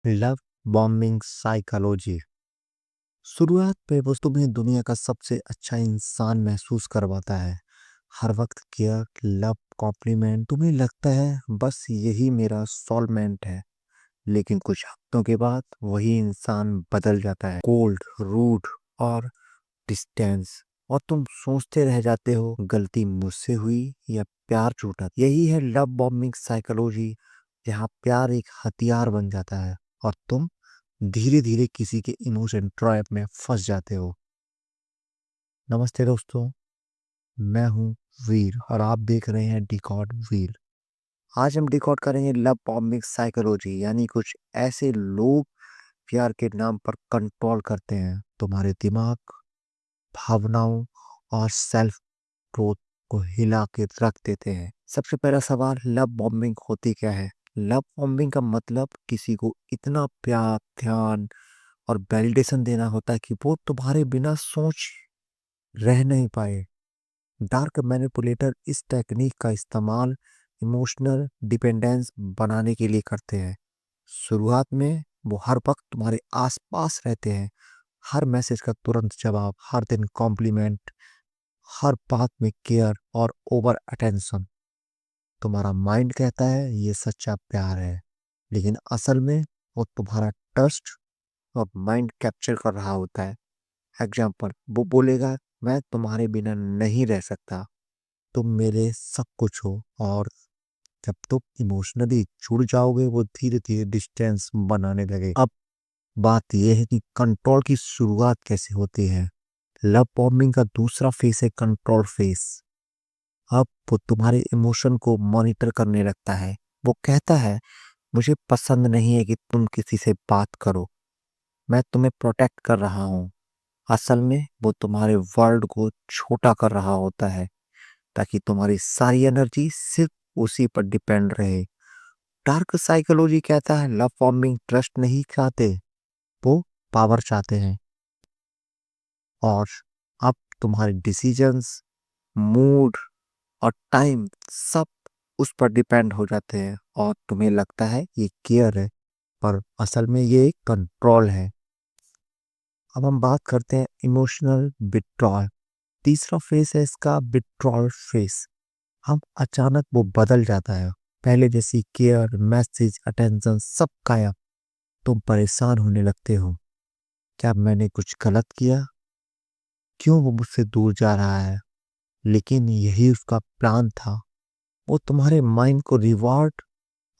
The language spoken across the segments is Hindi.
Love bombing psychology. शुरुआत पे वो तुम्हें दुनिया का सबसे अच्छा इंसान महसूस करवाता है। हर वक्त केयर, लव, कॉम्प्लीमेंट, तुम्हें लगता है बस यही मेरा सोलमेंट है। लेकिन कुछ हफ्तों के बाद वही इंसान बदल जाता है, कोल्ड, रूड और डिस्टेंस। और तुम सोचते रह जाते हो गलती मुझसे हुई या प्यार छूटा। यही है लव बॉम्बिंग साइकोलॉजी, जहाँ प्यार एक हथियार बन जाता है और तुम धीरे धीरे किसी के इमोशन ट्रैप में फंस जाते हो। नमस्ते दोस्तों, मैं हूँ वीर और आप देख रहे हैं डिकॉड व्हील। आज हम डिकॉड करेंगे लव बॉम्बिंग साइकोलॉजी, यानी कुछ ऐसे लोग प्यार के नाम पर कंट्रोल करते हैं तुम्हारे दिमाग, भावनाओं और सेल्फ ग्रोथ को हिला के रख देते हैं। सबसे पहला सवाल, लव बॉम्बिंग होती क्या है? लव बॉम्बिंग का मतलब किसी को इतना प्यार, ध्यान और वैलिडेशन देना होता है कि वो तुम्हारे बिना सोच रह नहीं पाए। डार्क मैनिपुलेटर इस टेक्निक का इस्तेमाल इमोशनल डिपेंडेंस बनाने के लिए करते हैं। शुरुआत में वो हर वक्त तुम्हारे आसपास रहते हैं, हर मैसेज का तुरंत जवाब, हर दिन कॉम्प्लीमेंट, हर बात में केयर और ओवर अटेंशन। तुम्हारा माइंड कहता है ये सच्चा प्यार है, लेकिन असल में वो तुम्हारा ट्रस्ट और माइंड कैप्चर कर रहा होता है। एग्जाम्पल, वो बोलेगा मैं तुम्हारे बिना नहीं रह सकता, तुम मेरे सब कुछ हो। और जब तुम इमोशनली जुड़ जाओगे वो धीरे धीरे डिस्टेंस बनाने लगे। अब बात यह है कि कंट्रोल की शुरुआत कैसे होती है। लव बॉम्बिंग का दूसरा फेस है कंट्रोल फेस। अब वो तुम्हारे इमोशन को मॉनिटर करने लगता है। वो कहता है मुझे पसंद नहीं है कि तुम किसी से बात करो, मैं तुम्हें प्रोटेक्ट कर रहा हूँ। असल में वो तुम्हारे वर्ल्ड को छोटा कर रहा होता है ताकि तुम्हारी सारी एनर्जी सिर्फ उसी पर डिपेंड रहे। डार्क साइकोलॉजी कहता है लव बॉम्बिंग ट्रस्ट नहीं चाहते, वो पावर चाहते हैं। और अब तुम्हारे डिसीजंस, मूड और टाइम सब उस पर डिपेंड हो जाते हैं और तुम्हें लगता है ये केयर है, पर असल में ये एक कंट्रोल है। अब हम बात करते हैं इमोशनल विड्रॉल। तीसरा फेस है इसका, विड्रॉल फेस। हम अचानक वो बदल जाता है, पहले जैसी केयर, मैसेज, अटेंशन सब गायब। तुम परेशान होने लगते हो, क्या मैंने कुछ गलत किया, क्यों वो मुझसे दूर जा रहा है। लेकिन यही उसका प्लान था। वो तुम्हारे माइंड को रिवॉर्ड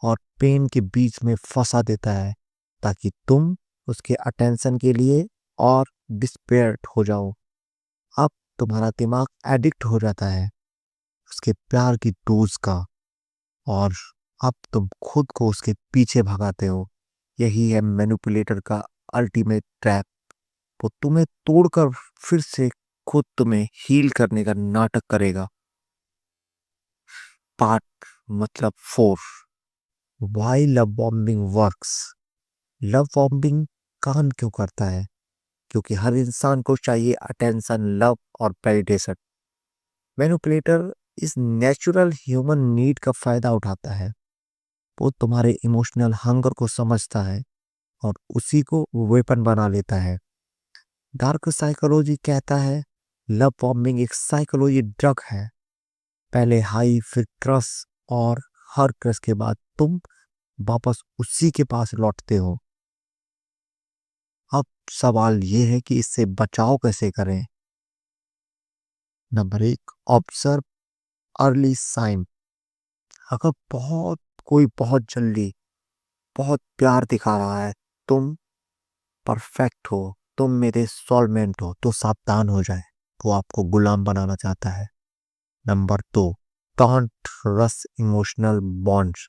और पेन के बीच में फंसा देता है ताकि तुम उसके अटेंशन के लिए और डिस्पेयर्ड हो जाओ। अब तुम्हारा दिमाग एडिक्ट हो जाता है उसके प्यार की डोज का, और अब तुम खुद को उसके पीछे भगाते हो। यही है मैनिपुलेटर का अल्टीमेट ट्रैप। वो तुम्हें तोड़कर फिर से खुद तुम्हें हील करने का नाटक करेगा। पार्ट मतलब 4, why love bombing works. Love bombing काम क्यों करता है? क्योंकि हर इंसान को चाहिए अटेंशन, लव और वैलिडेशन। मैनिपुलेटर इस नेचुरल ह्यूमन नीड का फायदा उठाता है। वो तुम्हारे इमोशनल हंगर को समझता है और उसी को वेपन बना लेता है। डार्क साइकोलॉजी कहता है लव बॉम्बिंग एक साइकोलॉजी ड्रग है। पहले हाई, फिर क्रश, और हर क्रश के बाद तुम वापस उसी के पास लौटते हो। अब सवाल ये है कि इससे बचाव कैसे करें। Number 1, observe early sign. अगर कोई बहुत जल्दी बहुत प्यार दिखा रहा है, तुम परफेक्ट हो, तुम मेरे सोलमेंट हो, तो सावधान हो जाए, वो आपको गुलाम बनाना चाहता है। Number 2, don't rush emotional bonds.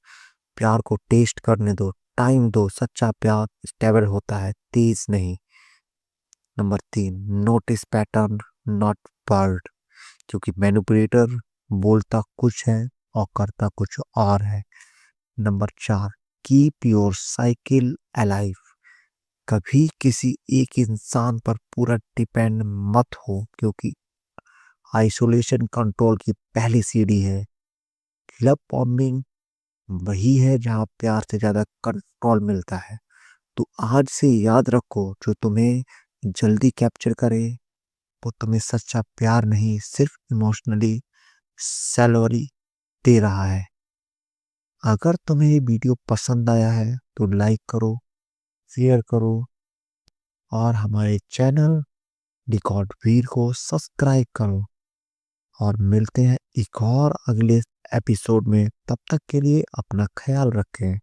प्यार को टेस्ट करने दो, टाइम दो। सच्चा प्यार स्टेबल होता है, तेज नहीं। Number 3, notice pattern not bird. क्योंकि मैनिपुलेटर बोलता कुछ है और करता कुछ और है। Number 4, keep your cycle alive. कभी किसी एक इंसान पर पूरा डिपेंड मत हो, क्योंकि आइसोलेशन कंट्रोल की पहली सीढ़ी है। लव बॉम्बिंग वही है जहाँ प्यार से ज्यादा कंट्रोल मिलता है। तो आज से याद रखो, जो तुम्हें जल्दी कैप्चर करे वो तुम्हें सच्चा प्यार नहीं, सिर्फ इमोशनली सैलरी दे रहा है। अगर तुम्हें ये वीडियो पसंद आया है तो लाइक करो, शेयर करो और हमारे चैनल रिकॉर्ड वीर को सब्सक्राइब करो। और मिलते हैं एक और अगले एपिसोड में। तब तक के लिए अपना ख्याल रखें।